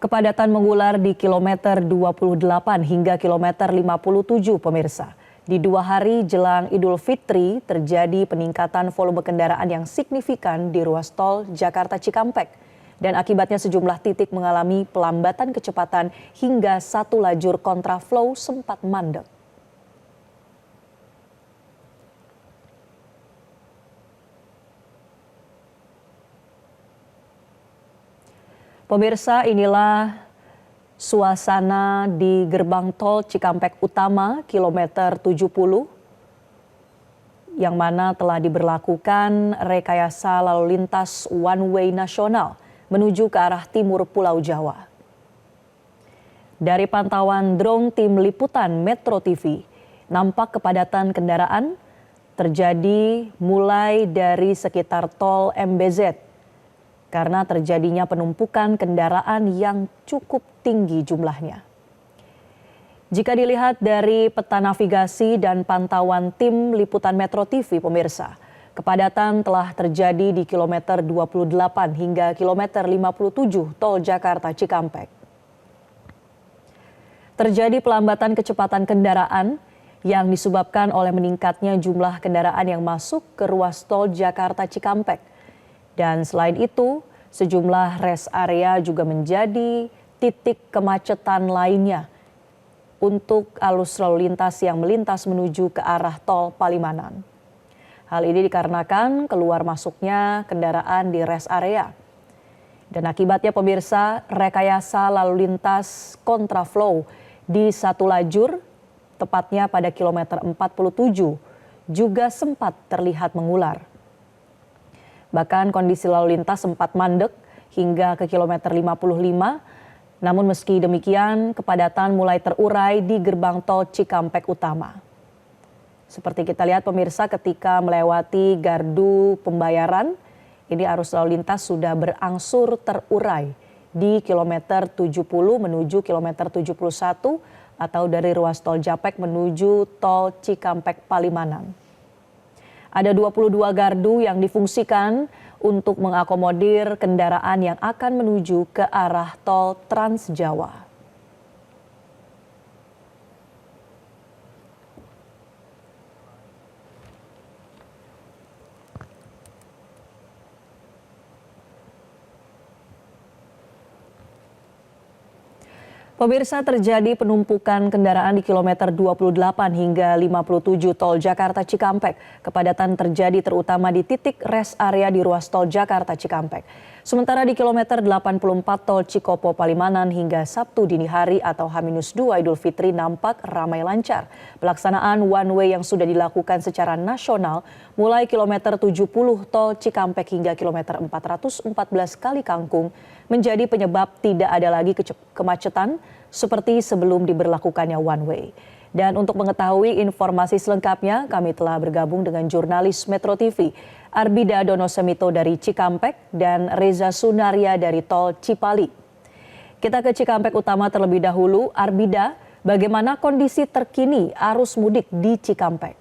Kepadatan mengular di kilometer 28 hingga kilometer 57 pemirsa. Di 2 hari jelang Idul Fitri terjadi peningkatan volume kendaraan yang signifikan di ruas tol Jakarta Cikampek. Dan akibatnya sejumlah titik mengalami pelambatan kecepatan hingga satu lajur kontraflow sempat mandek. Pemirsa, inilah suasana di gerbang tol Cikampek Utama kilometer 70 yang mana telah diberlakukan rekayasa lalu lintas one way nasional menuju ke arah timur Pulau Jawa. Dari pantauan drone tim liputan Metro TV, nampak kepadatan kendaraan terjadi mulai dari sekitar tol MBZ. Karena terjadinya penumpukan kendaraan yang cukup tinggi jumlahnya. Jika dilihat dari peta navigasi dan pantauan tim liputan Metro TV pemirsa, kepadatan telah terjadi di kilometer 28 hingga kilometer 57 tol Jakarta Cikampek. Terjadi pelambatan kecepatan kendaraan yang disebabkan oleh meningkatnya jumlah kendaraan yang masuk ke ruas tol Jakarta Cikampek. Dan selain itu, sejumlah rest area juga menjadi titik kemacetan lainnya untuk arus lalu lintas yang melintas menuju ke arah tol Palimanan. Hal ini dikarenakan keluar masuknya kendaraan di rest area. Dan akibatnya pemirsa, rekayasa lalu lintas kontraflow di satu lajur, tepatnya pada kilometer 47, juga sempat terlihat mengular. Bahkan kondisi lalu lintas sempat mandek hingga ke kilometer 55, namun meski demikian kepadatan mulai terurai di gerbang tol Cikampek Utama. Seperti kita lihat pemirsa ketika melewati gardu pembayaran, ini arus lalu lintas sudah berangsur terurai di kilometer 70 menuju kilometer 71 atau dari ruas tol Japek menuju tol Cikampek Palimanan. Ada 22 gardu yang difungsikan untuk mengakomodir kendaraan yang akan menuju ke arah tol Trans Jawa. Pemirsa, terjadi penumpukan kendaraan di kilometer 28 hingga 57 tol Jakarta Cikampek. Kepadatan terjadi terutama di titik rest area di ruas tol Jakarta Cikampek. Sementara di kilometer 84 tol Cikopo Palimanan hingga Sabtu dini hari atau H-2 Idul Fitri nampak ramai lancar. Pelaksanaan one way yang sudah dilakukan secara nasional mulai kilometer 70 tol Cikampek hingga kilometer 414 Kali Kangkung menjadi penyebab tidak ada lagi kemacetan seperti sebelum diberlakukannya one way. Dan untuk mengetahui informasi selengkapnya, kami telah bergabung dengan jurnalis Metro TV, Arbida Donosemito dari Cikampek dan Reza Sunaria dari tol Cipali. Kita ke Cikampek Utama terlebih dahulu. Arbida, bagaimana kondisi terkini arus mudik di Cikampek?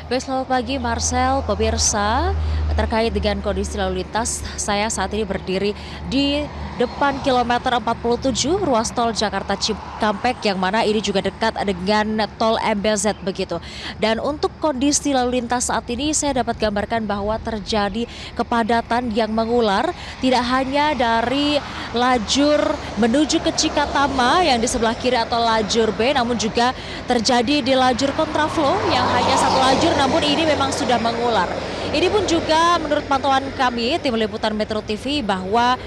Baik, selamat pagi Marcel, pemirsa. Terkait dengan kondisi lalu lintas, saya saat ini berdiri di depan kilometer 47 ruas tol Jakarta Cikampek yang mana ini juga dekat dengan tol MBZ begitu. Dan untuk kondisi lalu lintas saat ini saya dapat gambarkan bahwa terjadi kepadatan yang mengular tidak hanya dari lajur menuju ke Cikatama yang di sebelah kiri atau lajur B, namun juga terjadi di lajur kontraflow yang hanya satu lajur namun ini memang sudah mengular. Ini pun juga menurut pantauan kami tim liputan Metro TV bahwa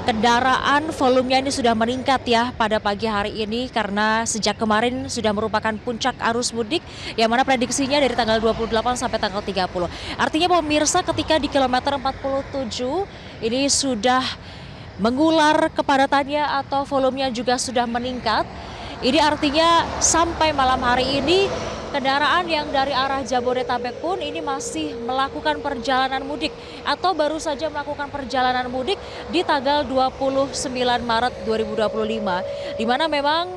kendaraan volumenya ini sudah meningkat ya pada pagi hari ini karena sejak kemarin sudah merupakan puncak arus mudik yang mana prediksinya dari tanggal 28 sampai tanggal 30. Artinya pemirsa ketika di kilometer 47 ini sudah mengular kepadatannya atau volumenya juga sudah meningkat. Ini artinya sampai malam hari ini kendaraan yang dari arah Jabodetabek pun ini masih melakukan perjalanan mudik atau baru saja melakukan perjalanan mudik di tanggal 29 Maret 2025 di mana memang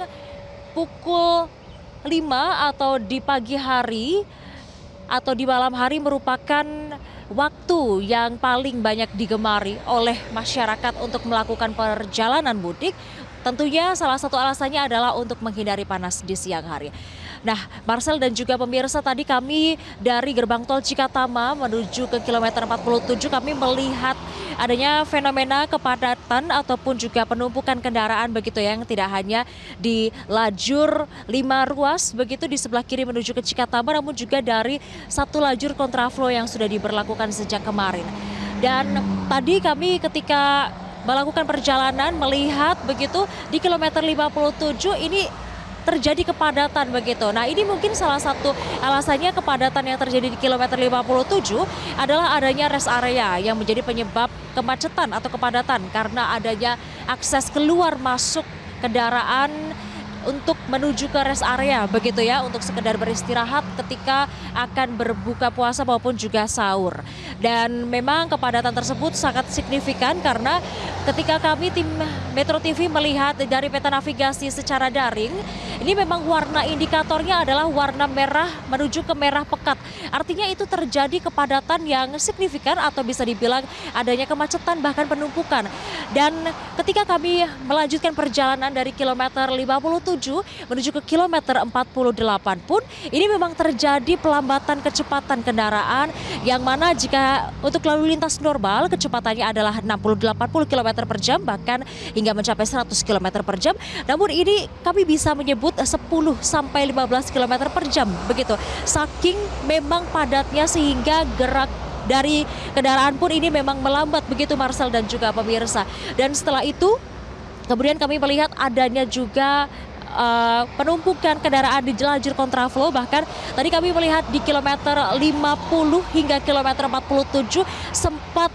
pukul 5 atau di pagi hari atau di malam hari merupakan waktu yang paling banyak digemari oleh masyarakat untuk melakukan perjalanan mudik. Tentunya salah satu alasannya adalah untuk menghindari panas di siang hari. Nah, Marcel dan juga pemirsa, tadi kami dari gerbang tol Cikatama menuju ke kilometer 47 kami melihat adanya fenomena kepadatan ataupun juga penumpukan kendaraan begitu yang tidak hanya di lajur 5 ruas begitu di sebelah kiri menuju ke Cikatama, namun juga dari satu lajur kontraflow yang sudah diberlakukan sejak kemarin. Dan tadi kami ketika melakukan perjalanan melihat begitu di kilometer 57 ini terjadi kepadatan begitu. Nah, ini mungkin salah satu alasannya kepadatan yang terjadi di kilometer 57 adalah adanya rest area yang menjadi penyebab kemacetan atau kepadatan karena adanya akses keluar masuk kendaraan untuk menuju ke rest area begitu ya, untuk sekedar beristirahat ketika akan berbuka puasa maupun juga sahur. Dan memang kepadatan tersebut sangat signifikan karena ketika kami tim Metro TV melihat dari peta navigasi secara daring, ini memang warna indikatornya adalah warna merah menuju ke merah pekat. Artinya itu terjadi kepadatan yang signifikan atau bisa dibilang adanya kemacetan bahkan penumpukan. Dan ketika kami melanjutkan perjalanan dari kilometer 57 menuju ke kilometer 48 pun ini memang terjadi pelambatan kecepatan kendaraan yang mana jika untuk lalu lintas normal kecepatannya adalah 60-80 km per jam bahkan hingga mencapai 100 km per jam. Namun ini kami bisa menyebut 10-15 km per jam begitu. Saking memang padatnya sehingga gerak dari kendaraan pun ini memang melambat begitu Marcel dan juga pemirsa. Dan setelah itu kemudian kami melihat adanya juga penumpukan kendaraan di lajur kontraflow, bahkan tadi kami melihat di kilometer 50 hingga kilometer 47 sempat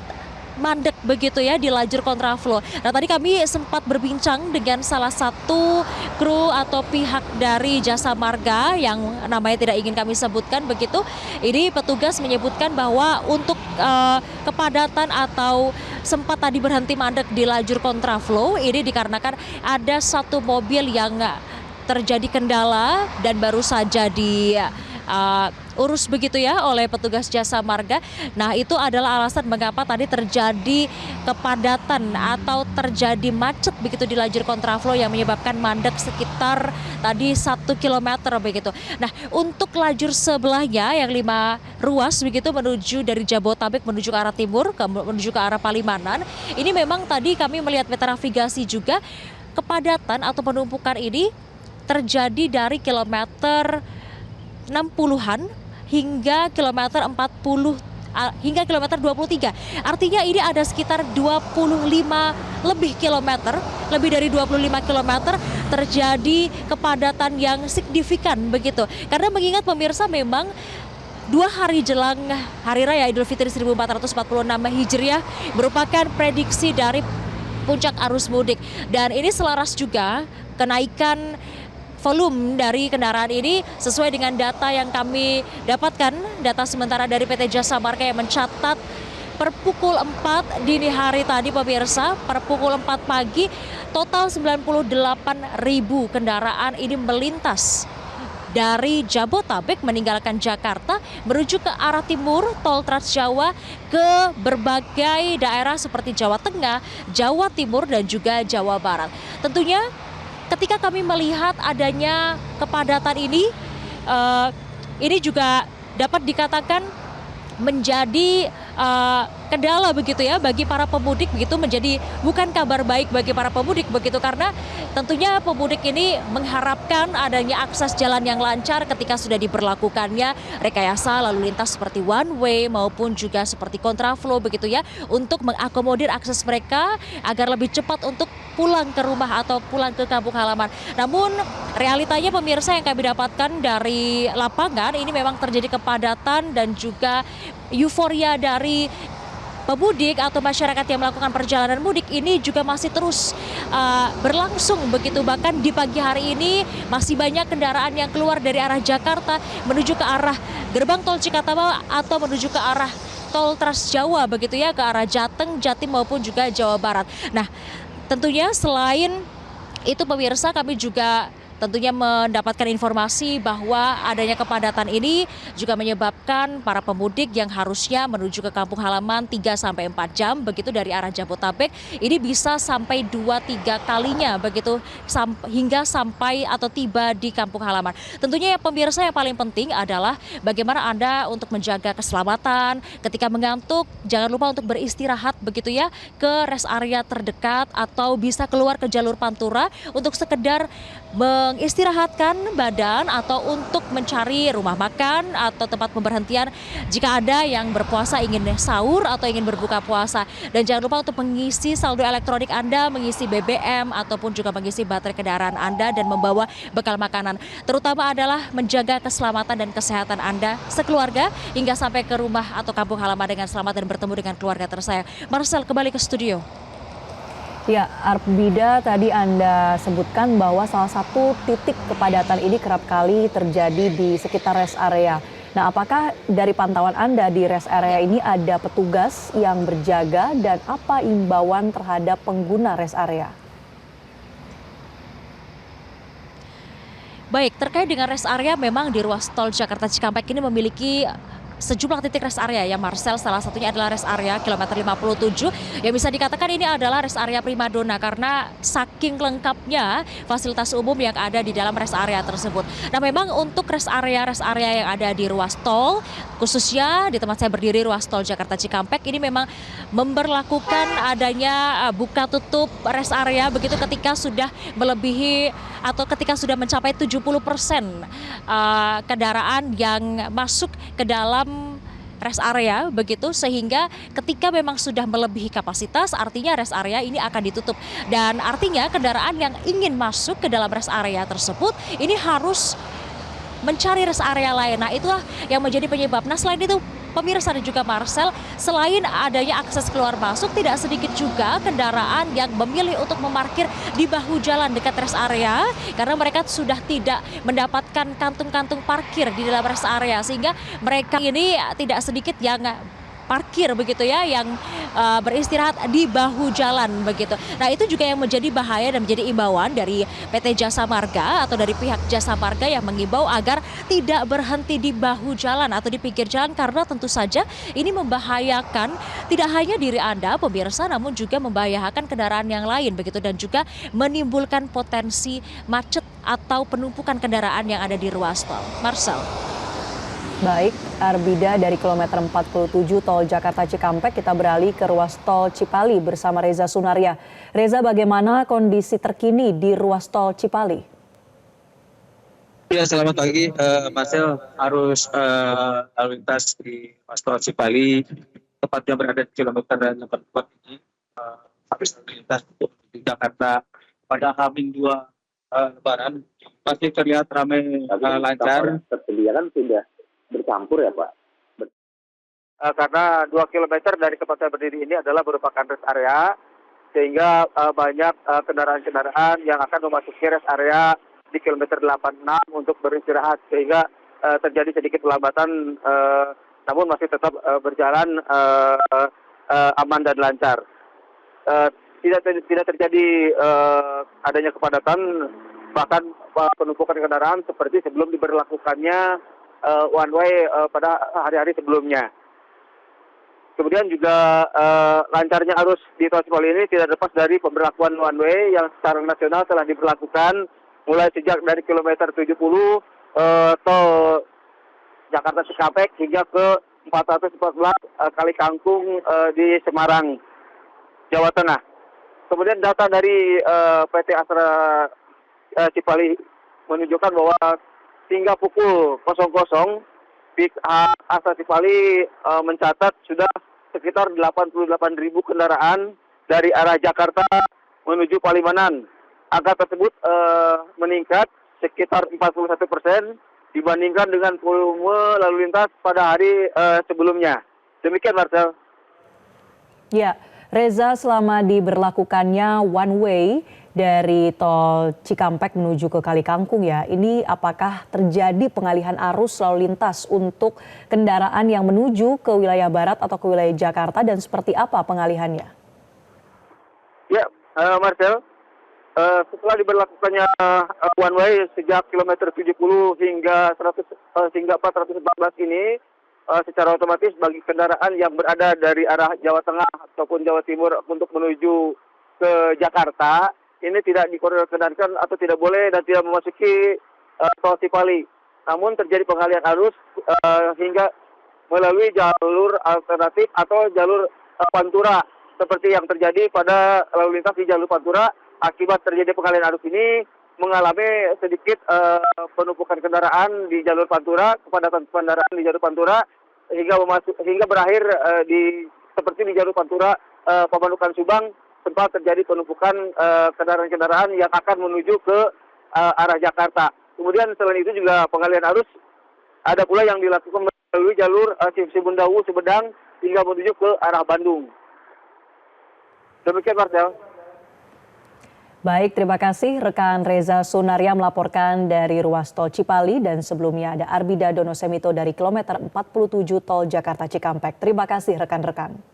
mandek begitu ya di lajur kontraflow. Nah, tadi kami sempat berbincang dengan salah satu kru atau pihak dari Jasa Marga yang namanya tidak ingin kami sebutkan begitu. Ini petugas menyebutkan bahwa untuk kepadatan atau sempat tadi berhenti mandek di lajur kontraflow ini dikarenakan ada satu mobil yang terjadi kendala dan baru saja urus begitu ya oleh petugas Jasa Marga. Nah, itu adalah alasan mengapa tadi terjadi kepadatan atau terjadi macet begitu di lajur kontraflow yang menyebabkan mandek sekitar tadi 1 km begitu. Nah, untuk lajur sebelahnya yang 5 ruas begitu menuju dari Jabotabek menuju ke arah timur menuju ke arah Palimanan, ini memang tadi kami melihat peta navigasi juga kepadatan atau penumpukan ini terjadi dari kilometer 60-an hingga kilometer 40 hingga kilometer 23. Artinya ini ada sekitar 25 lebih kilometer, lebih dari 25 kilometer terjadi kepadatan yang signifikan begitu. Karena mengingat pemirsa memang 2 hari jelang Hari Raya Idul Fitri 1446 Hijriah merupakan prediksi dari puncak arus mudik. Dan ini selaras juga kenaikan volume dari kendaraan ini sesuai dengan data yang kami dapatkan, data sementara dari PT Jasa Marga yang mencatat per pukul 4 dini hari tadi pemirsa, per pukul 4 pagi total 98.000 kendaraan ini melintas dari Jabotabek meninggalkan Jakarta menuju ke arah timur tol Trans Jawa ke berbagai daerah seperti Jawa Tengah, Jawa Timur dan juga Jawa Barat. Tentunya ketika kami melihat adanya kepadatan ini juga dapat dikatakan menjadi kendala begitu ya bagi para pemudik begitu, menjadi bukan kabar baik bagi para pemudik begitu karena tentunya pemudik ini mengharapkan adanya akses jalan yang lancar ketika sudah diberlakukannya rekayasa lalu lintas seperti one way maupun juga seperti kontraflow begitu ya untuk mengakomodir akses mereka agar lebih cepat untuk pulang ke rumah atau pulang ke kampung halaman. Namun realitanya pemirsa yang kami dapatkan dari lapangan ini memang terjadi kepadatan dan juga euforia dari pemudik atau masyarakat yang melakukan perjalanan mudik ini juga masih terus berlangsung begitu. Bahkan di pagi hari ini masih banyak kendaraan yang keluar dari arah Jakarta menuju ke arah gerbang tol Cikatama atau menuju ke arah tol Trans Jawa begitu ya, ke arah Jateng, Jatim maupun juga Jawa Barat. Nah, tentunya selain itu pemirsa kami juga tentunya mendapatkan informasi bahwa adanya kepadatan ini juga menyebabkan para pemudik yang harusnya menuju ke kampung halaman 3 sampai 4 jam begitu dari arah Jabotabek ini bisa sampai 2-3 kalinya begitu hingga sampai atau tiba di kampung halaman. Tentunya pemirsa yang paling penting adalah bagaimana Anda untuk menjaga keselamatan ketika mengantuk, jangan lupa untuk beristirahat begitu ya ke rest area terdekat atau bisa keluar ke jalur Pantura untuk sekedar mengistirahatkan badan atau untuk mencari rumah makan atau tempat pemberhentian jika ada yang berpuasa ingin sahur atau ingin berbuka puasa. Dan jangan lupa untuk mengisi saldo elektronik Anda, mengisi BBM ataupun juga mengisi baterai kendaraan Anda dan membawa bekal makanan. Terutama adalah menjaga keselamatan dan kesehatan Anda sekeluarga hingga sampai ke rumah atau kampung halaman dengan selamat dan bertemu dengan keluarga tersayang. Marcel, kembali ke studio. Ya, Arpida, tadi Anda sebutkan bahwa salah satu titik kepadatan ini kerap kali terjadi di sekitar rest area. Nah, apakah dari pantauan Anda di rest area ini ada petugas yang berjaga dan apa imbauan terhadap pengguna rest area? Baik, terkait dengan rest area memang di ruas tol Jakarta Cikampek ini memiliki sejumlah titik rest area ya Marcel, salah satunya adalah rest area kilometer 57 yang bisa dikatakan ini adalah rest area primadona karena saking lengkapnya fasilitas umum yang ada di dalam rest area tersebut. Nah memang untuk rest area yang ada di ruas tol khususnya di tempat saya berdiri ruas tol Jakarta Cikampek ini memang memberlakukan adanya buka tutup rest area begitu ketika sudah melebihi atau ketika sudah mencapai 70% kendaraan yang masuk ke dalam rest area begitu sehingga ketika memang sudah melebihi kapasitas artinya rest area ini akan ditutup dan artinya kendaraan yang ingin masuk ke dalam rest area tersebut ini harus mencari rest area lain. Nah itulah yang menjadi penyebab. Nah selain itu pemirsa dan juga Marcel, selain adanya akses keluar masuk, tidak sedikit juga kendaraan yang memilih untuk memarkir di bahu jalan dekat rest area karena mereka sudah tidak mendapatkan kantung-kantung parkir di dalam rest area sehingga mereka ini tidak sedikit yang parkir begitu ya yang beristirahat di bahu jalan begitu. Nah itu juga yang menjadi bahaya dan menjadi imbauan dari PT Jasa Marga atau dari pihak Jasa Marga yang mengimbau agar tidak berhenti di bahu jalan atau di pinggir jalan karena tentu saja ini membahayakan tidak hanya diri Anda pemirsa namun juga membahayakan kendaraan yang lain begitu dan juga menimbulkan potensi macet atau penumpukan kendaraan yang ada di ruas tol. Marcel. Baik, Arbida dari kilometer 47 tol Jakarta Cikampek kita beralih ke ruas tol Cipali bersama Reza Sunaria. Reza, bagaimana kondisi terkini di ruas tol Cipali? Ya, selamat pagi, Marcel. Arus lalu lintas di ruas tol Cipali tepatnya berada di kilometer 84 ini. Arus lalu lintas di Jakarta pada H-2 Lebaran masih terlihat ramai lancar. Persediaan sudah bercampur ya Pak? Karena 2 kilometer dari tempat saya berdiri ini adalah merupakan rest area, sehingga banyak kendaraan-kendaraan yang akan memasuki rest area di kilometer 86 untuk beristirahat, sehingga terjadi sedikit pelambatan, namun masih tetap berjalan aman dan lancar. Tidak terjadi adanya kepadatan, bahkan penumpukan kendaraan seperti sebelum diberlakukannya one way pada hari-hari sebelumnya. Kemudian juga lancarnya arus di tol Cipali ini tidak lepas dari pemberlakuan one way yang secara nasional telah diberlakukan mulai sejak dari kilometer 70 tol Jakarta Cikampek hingga ke 414 Kali Kangkung di Semarang, Jawa Tengah. Kemudian data dari PT Astra Cipali menunjukkan bahwa hingga pukul 00 Astra Cipali mencatat sudah sekitar 88.000 kendaraan dari arah Jakarta menuju Palimanan. Angka tersebut meningkat sekitar 41% dibandingkan dengan volume lalu lintas pada hari sebelumnya. Demikian Marcel. Ya, Reza, selama diberlakukannya one way dari tol Cikampek menuju ke Kali Kangkung ya, ini apakah terjadi pengalihan arus lalu lintas untuk kendaraan yang menuju ke wilayah barat atau ke wilayah Jakarta dan seperti apa pengalihannya? Ya, Marcel, Setelah diberlakukannya one way sejak kilometer 70 hingga 414 ini, secara otomatis bagi kendaraan yang berada dari arah Jawa Tengah ataupun Jawa Timur untuk menuju ke Jakarta, ini tidak dikendarkan atau tidak boleh dan tidak memasuki tol Cipali. Namun terjadi pengalihan arus hingga melalui jalur alternatif atau jalur Pantura, seperti yang terjadi pada lalu lintas di jalur Pantura. Akibat terjadi pengalihan arus ini mengalami sedikit penumpukan kendaraan di jalur Pantura, kepadatan kendaraan di jalur Pantura hingga berakhir seperti di jalur Pantura Pamanukan Subang, sempat terjadi penumpukan kendaraan-kendaraan yang akan menuju ke arah Jakarta. Kemudian selain itu juga pengalihan arus ada pula yang dilakukan melalui jalur Cibundawu Sumedang hingga menuju ke arah Bandung. Demikian, Marcel. Baik, terima kasih rekan Reza Sunaria melaporkan dari ruas tol Cipali, dan sebelumnya ada Arbida Dono Semito dari kilometer 47 tol Jakarta Cikampek. Terima kasih rekan-rekan.